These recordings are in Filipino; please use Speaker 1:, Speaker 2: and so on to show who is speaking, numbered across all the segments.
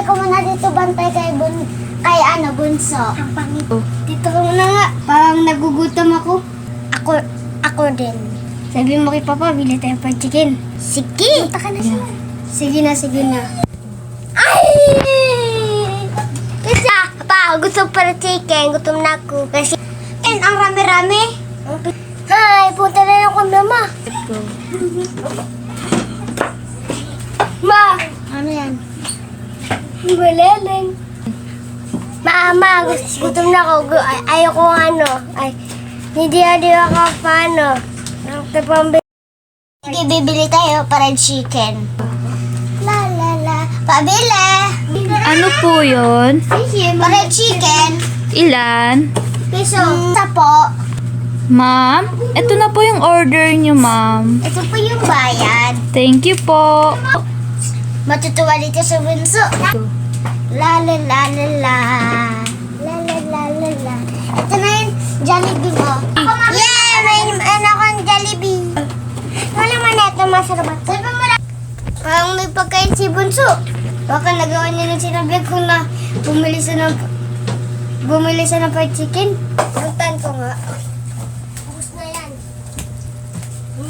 Speaker 1: ka muna dito bantay kay Bunso. Ang pangit. Dito ka muna nga. Parang nagugutom ako. Ako din. Sabi mo kay Papa, bili tayo pa chicken. Sige! Punta ka na siya. Sige na. Ay! Kasi, Pa, gusto ko para chicken. Gutom na ako. Kasi, ang rami-rami. Hi, punta na lang kami, Ma. Ma! Ano yan? Baleleng. Ma, gutom na ako. Ayoko hindi ako paano. Sige, bibili tayo para chicken. La. Pabili!
Speaker 2: Ano po yun?
Speaker 1: Para chicken.
Speaker 2: Ilan?
Speaker 1: Piso. Isa po.
Speaker 2: Ma'am, ito na po yung order niyo, ma'am.
Speaker 1: Ito po yung bayad.
Speaker 2: Thank you po.
Speaker 1: Matutuwa dito sa Bunso. La. Ito na yung Jollibee mo. Yeah! May akong Jollibee. Wala man ito masarap. Sabi mo lang. Parang may pagkain si Bunso. Baka nagawa niya ng sinabi ko na bumili siya ng fried chicken. Puntan ko nga. Ubus na yan.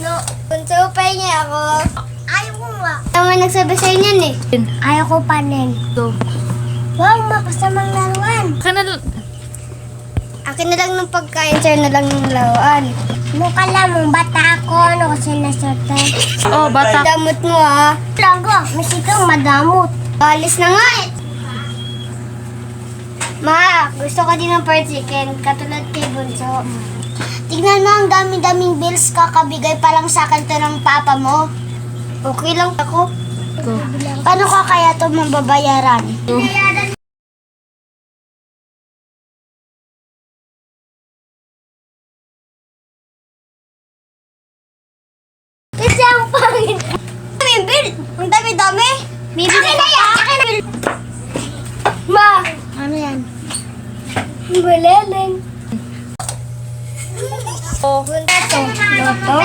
Speaker 1: No. Bunso, pahingi ako. Ayaw ko nga. Tama nagsabi sa'yo niyan eh. Ayaw ko panin.
Speaker 2: Ito.
Speaker 1: Wow, makasamang laruan. Akin na lang ng pagkain, sa'yo na lang ng laruan. Mukha lang mong bata ako, ano kasi naserte.
Speaker 2: Oh, bata.
Speaker 1: Damot mo ha. Talaga, masikang madamot. Alis na nga eh. Ma, gusto ko din ng fried chicken, katulad kay Bunso. Tignan mo ang dami-daming bills kakabigay pa lang sa akin to ng papa mo. Okay lang ako. Paano ka kaya ito mababayaran? Kasi ang pangit. May bill. Ang dami-dami. May bill ka pa? Akin na bill. Ma. Ano yan? Baleleng.
Speaker 2: Oh.
Speaker 1: Punta to. Loto.